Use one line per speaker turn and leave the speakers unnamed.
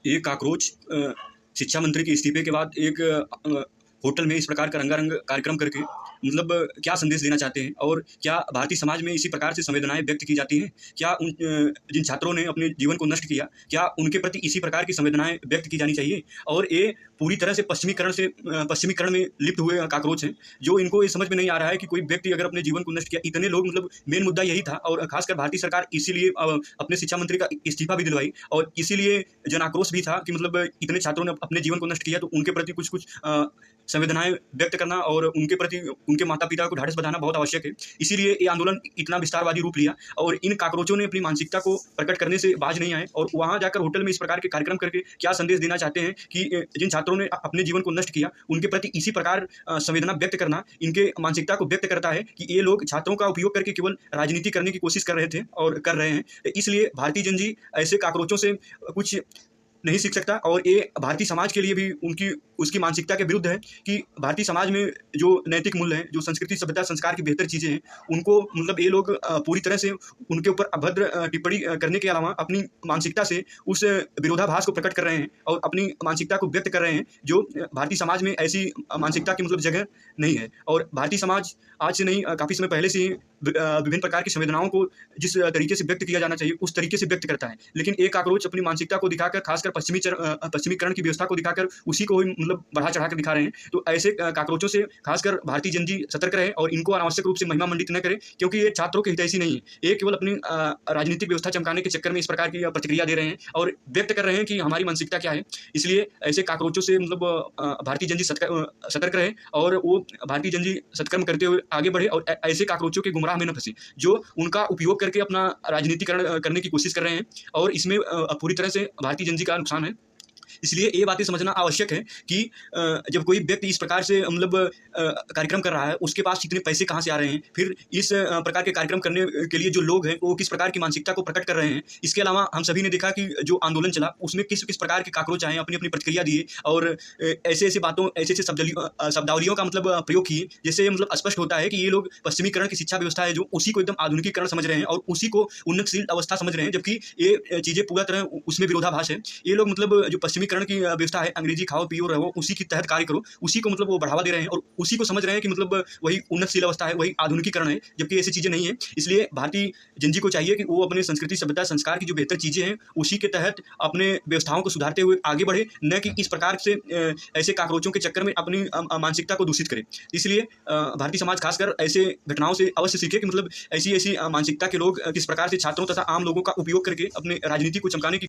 एक कॉकरोच शिक्षा मंत्री के इस्तीफे के बाद एक होटल में इस प्रकार का रंगारंग कार्यक्रम करके मतलब क्या संदेश देना चाहते हैं और क्या भारतीय समाज में इसी प्रकार से संवेदनाएं व्यक्त की जाती हैं? क्या उन जिन छात्रों ने अपने जीवन को नष्ट किया, क्या उनके प्रति इसी प्रकार की संवेदनाएं व्यक्त की जानी चाहिए? और ये पूरी तरह से पश्चिमीकरण में लिप्त हुए कॉकरोच हैं, जो इनको ये समझ में नहीं आ रहा है कि कोई व्यक्ति अगर अपने जीवन को नष्ट किया, इतने लोग मतलब मेन मुद्दा यही था और खासकर भारतीय सरकार इसीलिए अपने शिक्षा मंत्री का इस्तीफा भी दिलवाई और इसीलिए जन आक्रोश भी था कि मतलब इतने छात्रों ने अपने जीवन को नष्ट किया तो उनके प्रति कुछ संवेदनाएं व्यक्त करना और उनके प्रति उनके माता पिता को ढाढ़स बंधाना बहुत आवश्यक है। इसीलिए ये आंदोलन इतना विस्तारवादी रूप लिया और इन कॉकरोचों ने अपनी मानसिकता को प्रकट करने से बाज नहीं आए और वहां जाकर होटल में इस प्रकार के कार्यक्रम करके क्या संदेश देना चाहते हैं कि जिन छात्रों ने अपने जीवन को नष्ट किया उनके प्रति इसी प्रकार संवेदना व्यक्त करना इनके मानसिकता को व्यक्त करता है कि ये लोग छात्रों का उपयोग करके केवल राजनीति करने की कोशिश कर रहे थे और कर रहे हैं। इसलिए भारतीय जनजी ऐसे कॉकरोचों से कुछ नहीं सीख सकता और ये भारतीय समाज के लिए भी उसकी मानसिकता के विरुद्ध है कि भारतीय समाज में जो नैतिक मूल्य हैं, जो संस्कृति सभ्यता संस्कार की बेहतर चीज़ें हैं, उनको मतलब ये लोग पूरी तरह से उनके ऊपर अभद्र टिप्पणी करने के अलावा अपनी मानसिकता से उस विरोधाभास को प्रकट कर रहे हैं और अपनी मानसिकता को व्यक्त कर रहे हैं, जो भारतीय समाज में ऐसी मानसिकता की मतलब जगह नहीं है। और भारतीय समाज आज से नहीं, काफ़ी समय पहले से ही विभिन्न प्रकार की संवेदनाओं को जिस तरीके से व्यक्त किया जाना चाहिए उस तरीके से व्यक्त करता है, लेकिन एक कॉकरोच अपनी मानसिकता को दिखाकर, खासकर पश्चिमीकरण की व्यवस्था को दिखाकर उसी को ही मतलब बढ़ा चढ़ा कर दिखा रहे हैं। तो ऐसे कॉकरोचों से खासकर भारतीय जनजी सतर्क रहे और इनको अनावश्यक रूप से महिमा मंडित न करें, क्योंकि ये छात्रों के हितैषी नहीं है। ये केवल अपनी राजनीतिक व्यवस्था चमकाने के चक्कर में इस प्रकार की प्रतिक्रिया दे रहे हैं और व्यक्त कर रहे हैं कि हमारी मानसिकता क्या है। इसलिए ऐसे कॉकरोचों से मतलब भारतीय जनजी सतर्क रहे और वो भारतीय जनजी सत्कर्म करते हुए आगे बढ़े और ऐसे कॉकरोचों के गुमराह में न फंसे, जो उनका उपयोग करके अपना राजनीतिकरण करने की कोशिश कर रहे हैं और इसमें पूरी तरह से भारतीय जनजी का नुकसान है। इसलिए ये बातें समझना आवश्यक है कि जब कोई व्यक्ति इस प्रकार से मतलब कार्यक्रम कर रहा है, उसके पास इतने पैसे कहाँ से आ रहे हैं, फिर इस प्रकार के कार्यक्रम करने के लिए जो लोग हैं वो किस प्रकार की मानसिकता को प्रकट कर रहे हैं। इसके अलावा हम सभी ने देखा कि जो आंदोलन चला उसमें किस किस प्रकार के कॉकरोच आए, अपनी अपनी प्रतिक्रिया दिए और ऐसे ऐसे बातों, ऐसे ऐसे शब्दावलियों का मतलब प्रयोग किए, जिससे मतलब स्पष्ट होता है कि ये लोग पश्चिमीकरण की शिक्षा व्यवस्था है जो उसी को एकदम आधुनिकीकरण समझ रहे हैं और उसी को उन्नतशील अवस्था समझ रहे हैं, जबकि ये चीज़ें पूरा तरह उसमें विरोधाभास है। ये लोग मतलब जो पश्चिमीकरण की व्यवस्था है, अंग्रेजी खाओ पियो रहो, उसी के तहत कार्य करो, उसी को मतलब वो बढ़ावा दे रहे हैं और उसी को समझ रहे हैं कि मतलब वही उन्नतशील अवस्था है, वही आधुनिकीकरण है, जबकि ऐसी चीज़ें नहीं है। इसलिए भारतीय जनजी को चाहिए कि वो अपने संस्कृति सभ्यता संस्कार की जो बेहतर चीज़ें हैं उसी के तहत अपने व्यवस्थाओं को सुधारते हुए आगे बढ़े, न कि इस प्रकार से ऐसे कॉकरोचों के चक्कर में अपनी मानसिकता को दूषित करे। इसलिए भारतीय समाज खासकर ऐसे घटनाओं से अवश्य सीखे कि मतलब ऐसी ऐसी मानसिकता के लोग किस प्रकार से छात्रों तथा आम लोगों का उपयोग करके अपने राजनीति को चमकाने की